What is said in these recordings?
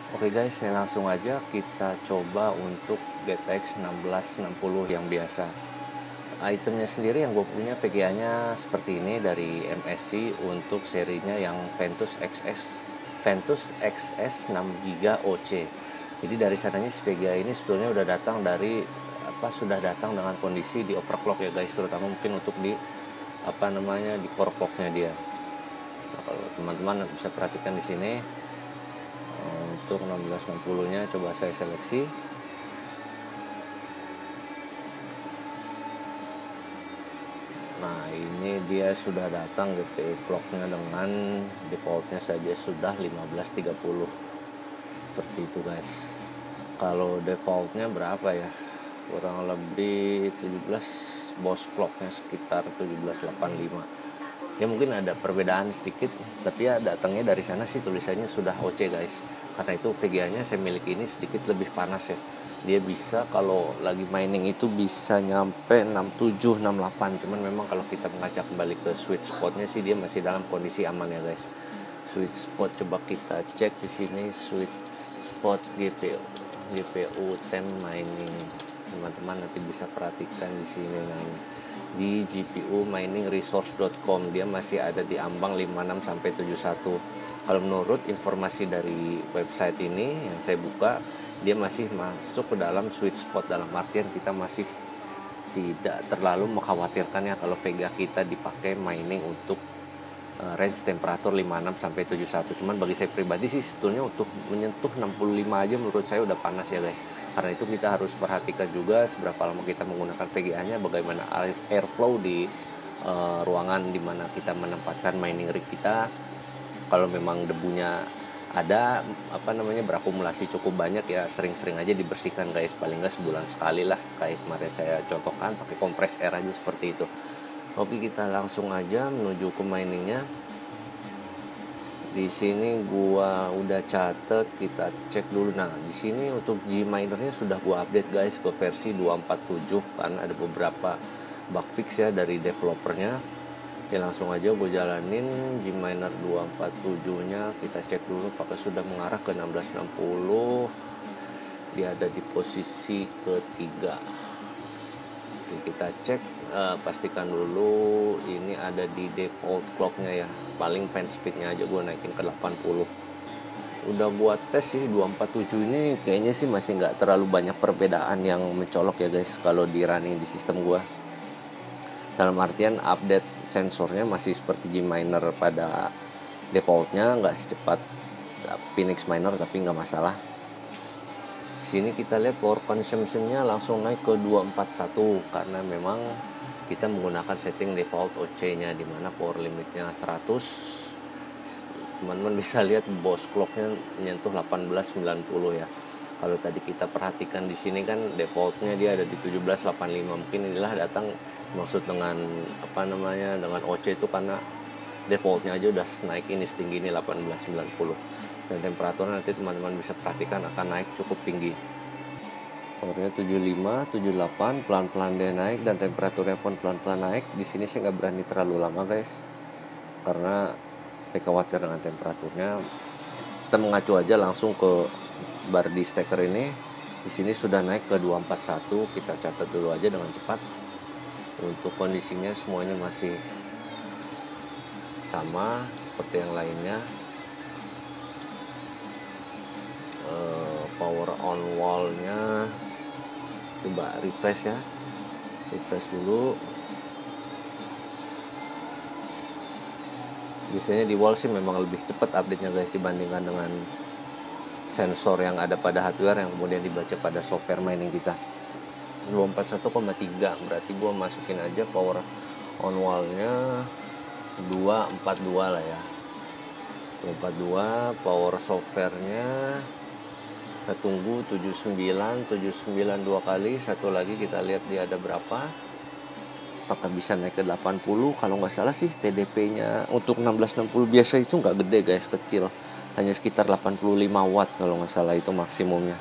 Oke guys, langsung aja kita coba untuk GTX 1660 yang biasa. Itemnya sendiri yang gue punya VGA-nya seperti ini dari MSC untuk serinya yang Ventus XS 6GB OC. Jadi dari sananya si VGA ini sebetulnya sudah datang dengan kondisi di overclock ya guys, terutama mungkin untuk di di core clock-nya dia. Nah, kalau teman-teman bisa perhatikan di sini untuk 1660-nya coba saya seleksi. Nah, ini dia sudah datang GPU clock-nya dengan defaultnya saja sudah 1530. Seperti itu guys. Kalau defaultnya berapa ya? Kurang lebih 17, boss clock-nya sekitar 1785. Ya mungkin ada perbedaan sedikit, tapi ya datangnya dari sana sih tulisannya sudah OC guys. Karena itu VGA-nya saya miliki ini sedikit lebih panas ya. Dia bisa kalau lagi mining itu bisa nyampe 67, 68. Cuman memang kalau kita mengacak kembali ke sweet spot-nya sih dia masih dalam kondisi aman ya guys. Sweet spot coba kita cek di sini, sweet spot GPU 10 mining. Teman-teman nanti bisa perhatikan di sini di gpuminingresource.com dia masih ada di ambang 56 sampai 71. Kalau menurut informasi dari website ini yang saya buka, dia masih masuk ke dalam sweet spot, dalam artian kita masih tidak terlalu mengkhawatirkan ya kalau VGA kita dipakai mining untuk range temperatur 56 sampai 71. Cuman bagi saya pribadi sih sebetulnya untuk menyentuh 65 aja menurut saya udah panas ya guys. Karena itu kita harus perhatikan juga seberapa lama kita menggunakan VGA-nya, bagaimana airflow di ruangan dimana kita menempatkan mining rig kita. Kalau memang debunya ada berakumulasi cukup banyak ya sering-sering aja dibersihkan guys, paling nggak sebulan sekali lah, kayak kemarin saya contohkan pakai kompres air aja seperti itu. Oke, kita langsung aja menuju ke miningnya. Di sini gua udah catet, kita cek dulu. Nah, di sini untuk Gminernya sudah gua update guys ke versi 247 karena ada beberapa bug fix ya dari developernya. Oke, langsung aja gue jalanin Gminer 247-nya. Kita cek dulu apakah sudah mengarah ke 1660. Dia ada di posisi ketiga. Oke, kita cek, pastikan dulu ini ada di default clock-nya ya. Paling fan speed-nya aja gue naikin ke 80. Udah buat tes sih 247 ini kayaknya sih masih nggak terlalu banyak perbedaan yang mencolok ya guys kalau di running di sistem gue. Dalam artian update sensornya masih seperti Gminer pada defaultnya, nggak secepat Phoenix Miner tapi nggak masalah. Sini kita lihat power consumption-nya langsung naik ke 241 karena memang kita menggunakan setting default OC-nya di mana power limitnya 100. Teman-teman bisa lihat boss clock-nya menyentuh 1890 ya. Kalau tadi kita perhatikan di sini kan defaultnya dia ada di 1785. Mungkin inilah datang maksud dengan dengan OC itu karena defaultnya aja udah naik ini setinggi ini 1890. Dan temperaturnya nanti teman-teman bisa perhatikan akan naik cukup tinggi. Powernya 75, 78, pelan-pelan dia naik dan temperaturnya pun pelan-pelan naik. Di sini saya nggak berani terlalu lama guys, karena saya khawatir dengan temperaturnya. Kita mengacu aja langsung ke bar di stacker ini. Di sini sudah naik ke 241. Kita catat dulu aja dengan cepat. Untuk kondisinya semuanya masih sama seperti yang lainnya. Power on wall-nya coba refresh ya. Refresh dulu. Biasanya di wall sih memang lebih cepat update-nya guys dibandingkan dengan sensor yang ada pada hardware yang kemudian dibaca pada software mining kita. 241,3 berarti gua masukin aja power on wall-nya 242 lah ya. 242. Power software-nya kita tunggu 79 dua kali. Satu lagi kita lihat dia ada berapa, apakah bisa naik ke 80. Kalau nggak salah sih TDP-nya untuk 1660 biasa itu nggak gede guys, kecil, hanya sekitar 85 watt kalau nggak salah itu maksimumnya.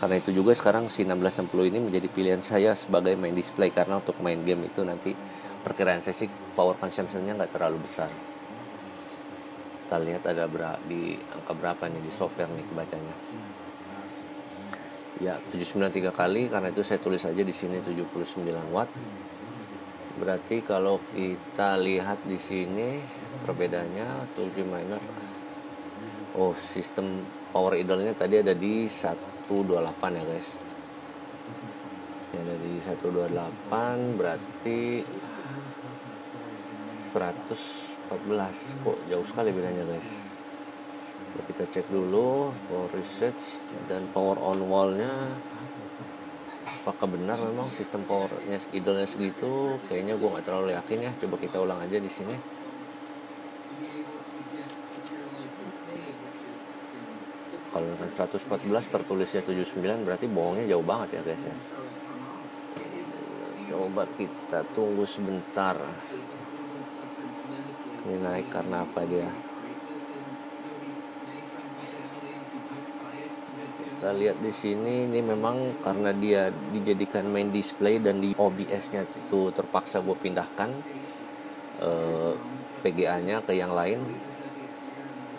Karena itu juga sekarang si 1660 ini menjadi pilihan saya sebagai main display, karena untuk main game itu nanti perkiraan saya sih power consumption-nya nggak terlalu besar. Kita lihat ada di angka berapa nih di software nih kebacanya. Ya 793 kali, karena itu saya tulis aja di sini 79 watt. Berarti kalau kita lihat di sini perbedaannya toolkey miner. Oh, sistem power idle-nya tadi ada di 128 ya guys. Ya dari 128 berarti 114. Kok jauh sekali bedanya guys. Kita cek dulu power research dan power on wall-nya. Apakah benar memang sistem powernya idle-nya segitu? Kayaknya gue nggak terlalu yakin ya. Coba kita ulang aja di sini. Kalau dengan 114 tertulisnya 79, berarti bohongnya jauh banget ya guys ya. Coba kita tunggu sebentar. Ini naik karena apa dia? Kita lihat di sini, ini memang karena dia dijadikan main display dan di OBS-nya itu terpaksa gue pindahkan VGA-nya ke yang lain.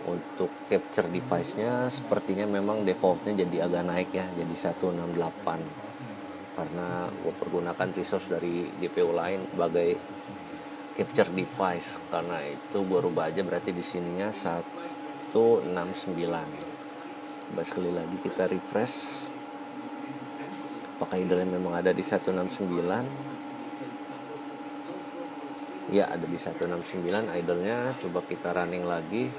Untuk capture device-nya sepertinya memang default-nya jadi agak naik ya, jadi 168 karena gue pergunakan resource dari GPU lain sebagai capture device. Karena itu gue rubah aja, berarti di sininya 169. Coba sekali lagi kita refresh. Apakah idle memang ada di 169? Ya, ada di 169 idle-nya. Coba kita running lagi.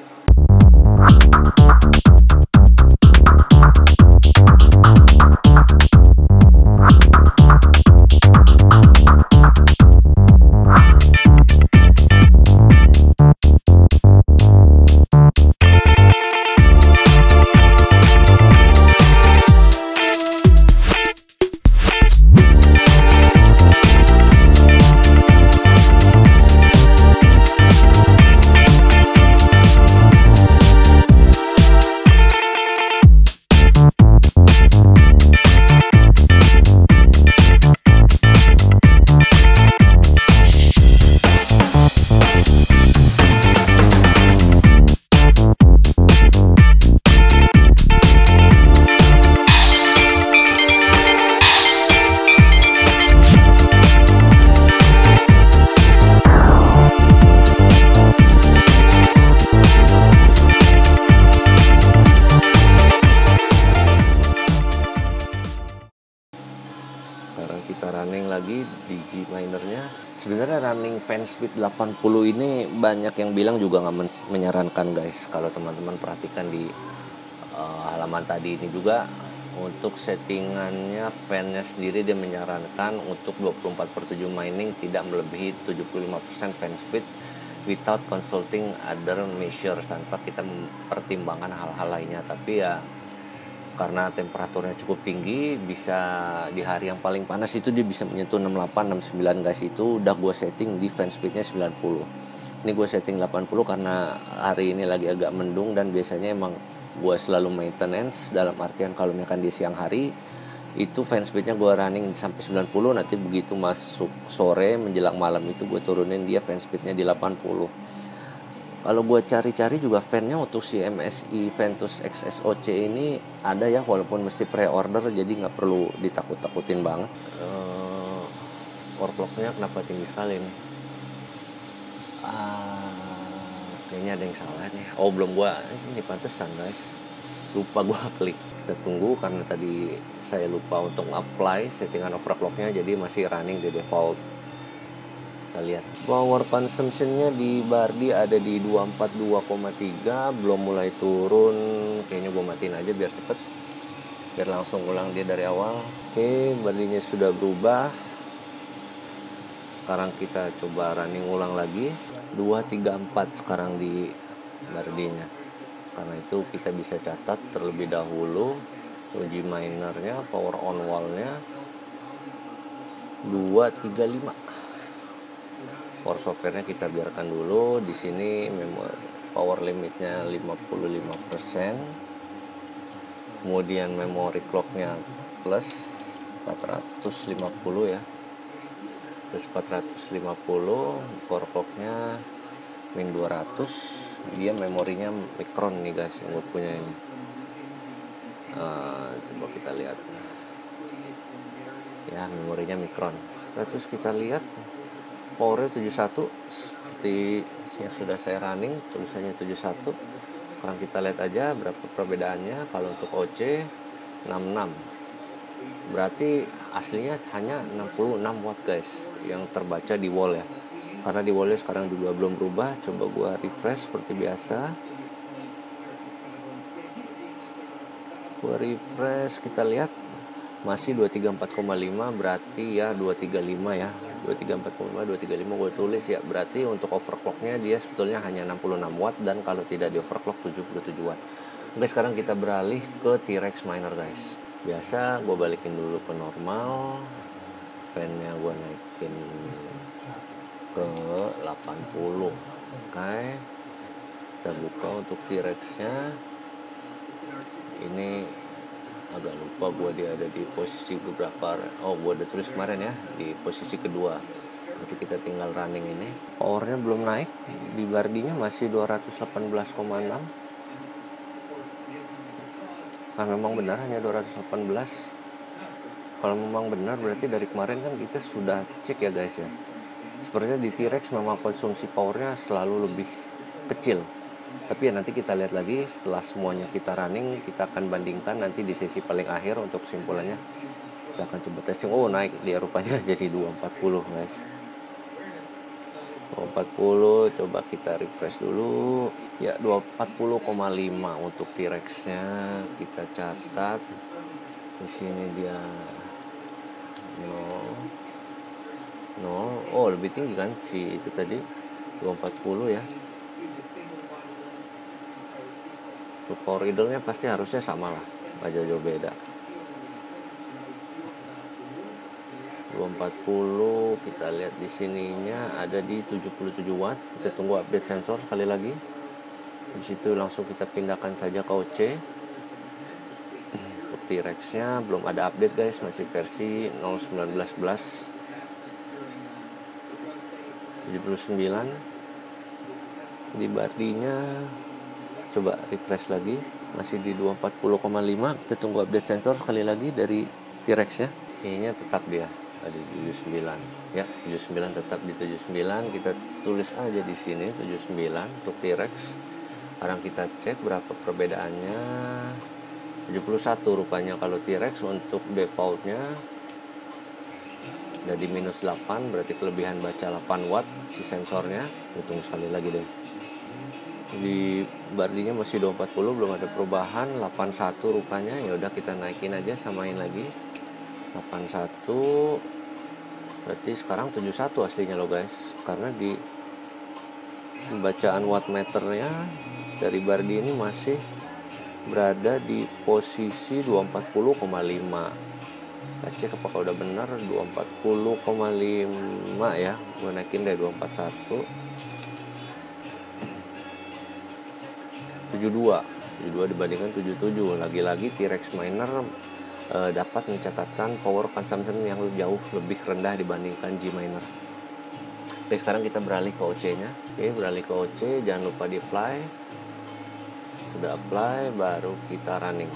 Kita running lagi di Gminernya. Sebenarnya running fan speed 80 ini banyak yang bilang juga nggak menyarankan guys. Kalau teman-teman perhatikan di halaman tadi ini juga, untuk settingannya fan-nya sendiri dia menyarankan untuk 24/7 mining tidak melebihi 75% fan speed without consulting other measures, tanpa kita mempertimbangkan hal-hal lainnya. Tapi ya karena temperaturnya cukup tinggi, bisa di hari yang paling panas itu dia bisa menyentuh 68, 69 guys. Itu udah gue setting di fan speednya 90. Ini gue setting 80 karena hari ini lagi agak mendung, dan biasanya emang gue selalu maintenance, dalam artian kalau misalkan di siang hari itu fan speednya gue running sampai 90. Nanti begitu masuk sore menjelang malam itu gue turunin dia fan speednya di 80. Kalau gue cari-cari juga fan-nya untuk si MSI Ventus XSOC ini ada ya, walaupun mesti pre-order, jadi nggak perlu ditakut-takutin banget. Overclock-nya kenapa tinggi sekali nih? Kayaknya ada yang salah nih. Oh, belum ini pantesan guys. Lupa gue klik. Kita tunggu karena tadi saya lupa untuk apply settingan overclock-nya, jadi masih running di default. Kita lihat power consumption-nya di Bardi ada di 242,3, belum mulai turun. Kayaknya gue matiin aja biar cepet, biar langsung ulang dia dari awal. Oke, Bardinya sudah berubah. Sekarang kita coba running ulang lagi. 234 sekarang di Bardinya. Karena itu kita bisa catat terlebih dahulu Gminernya, power on wall-nya 235. Power software-nya kita biarkan dulu. Di sini power limitnya 55%. Kemudian memory clock-nya plus 450 ya. Plus 450, power clock-nya min 200. Dia memorinya Micron nih guys yang gue punya ini. Coba kita lihat ya, memorinya Micron. Terus kita lihat powernya 71 seperti yang sudah saya running, tulisannya 71. Sekarang kita lihat aja berapa perbedaannya. Kalau untuk OC 66, berarti aslinya hanya 66 watt guys yang terbaca di wall ya, karena di wallnya sekarang juga belum berubah. Coba gua refresh seperti biasa, gua refresh, kita lihat masih 234,5, berarti ya 235 ya, 234,5, 235 gue tulis ya. Berarti untuk overclocknya dia sebetulnya hanya 66 watt, dan kalau tidak di overclock 77 watt. Oke, sekarang kita beralih ke T-Rex miner guys. Biasa gue balikin dulu ke normal, fan-nya gue naikin ke 80. Oke, kita buka untuk T-Rex-nya. Ini agak lupa gue, dia ada di posisi beberapa. Gue udah tulis kemarin ya, di posisi kedua. Nanti kita tinggal running ini. Powernya belum naik, di bardinya masih 218,6. Kan memang benar hanya 218. Kalau memang benar berarti dari kemarin kan kita sudah cek ya guys ya. Sepertinya di T-Rex memang konsumsi powernya selalu lebih kecil. Tapi ya nanti kita lihat lagi setelah semuanya kita running, kita akan bandingkan nanti di sesi paling akhir untuk kesimpulannya. Kita akan coba testing. Naik dia rupanya jadi 240 guys. 240, coba kita refresh dulu. Ya 240,5 untuk T-Rex-nya. Kita catat. Di sini dia 0. Lebih tinggi kan si itu tadi 240 ya. Untuk power idle-nya pasti harusnya sama lah, gak jauh-jauh beda. 240, kita lihat di sininya ada di 77 watt. Kita tunggu update sensor sekali lagi. Di situ langsung kita pindahkan saja ke OC. Untuk T-Rex-nya belum ada update guys, masih versi 0.19.11 79. Di bardinya coba refresh lagi, masih di 240,5. Kita tunggu update sensor sekali lagi dari T-Rex-nya. Kayaknya tetap dia di 79 ya, 79 tetap di 79. Kita tulis aja di sini 79 untuk T-Rex. Sekarang kita cek berapa perbedaannya. 71 rupanya kalau T-Rex. Untuk defaultnya ada di -8, berarti kelebihan baca 8 watt si sensornya. Hitung sekali lagi deh. Di bardinya masih 240, belum ada perubahan. 81 rupanya. Ya udah kita naikin aja, samain lagi 81. Berarti sekarang 71 aslinya loh guys, karena di bacaan wattmeternya dari bardi ini masih berada di posisi 240,5. Kita cek apakah udah benar 240,5 ya. Gue naikin dari 241. 72 dibandingkan 77. Lagi-lagi T-Rex miner dapat mencatatkan power consumption yang jauh lebih rendah dibandingkan G miner. Oke, sekarang kita beralih ke OC-nya. Oke, beralih ke OC, jangan lupa di apply. Sudah apply, baru kita running.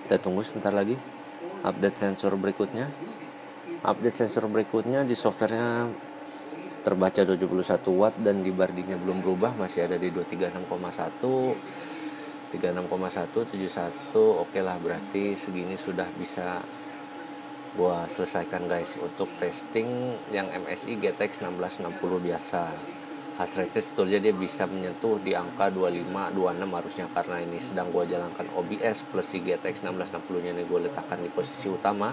Kita tunggu sebentar lagi update sensor berikutnya. Update sensor berikutnya di softwarenya terbaca 21 watt dan di bardinya belum berubah, masih ada di 236,1. 36,171. Oke lah, berarti segini sudah bisa gua selesaikan guys untuk testing yang MSI GTX 1660 biasa. Hash rate sebetulnya dia bisa menyentuh di angka 25-26 harusnya, karena ini sedang gua jalankan OBS plus si GTX 1660 nya ini gue letakkan di posisi utama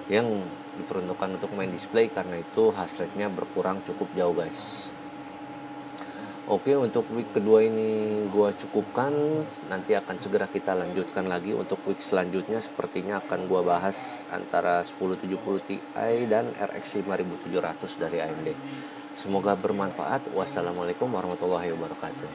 yang diperuntukkan untuk main display, karena itu hash rate nya berkurang cukup jauh guys. Oke, untuk week kedua ini gue cukupkan. Nanti akan segera kita lanjutkan lagi. Untuk week selanjutnya sepertinya akan gue bahas antara 1070 Ti dan RX 5700 dari AMD. Semoga bermanfaat. Wassalamualaikum warahmatullahi wabarakatuh.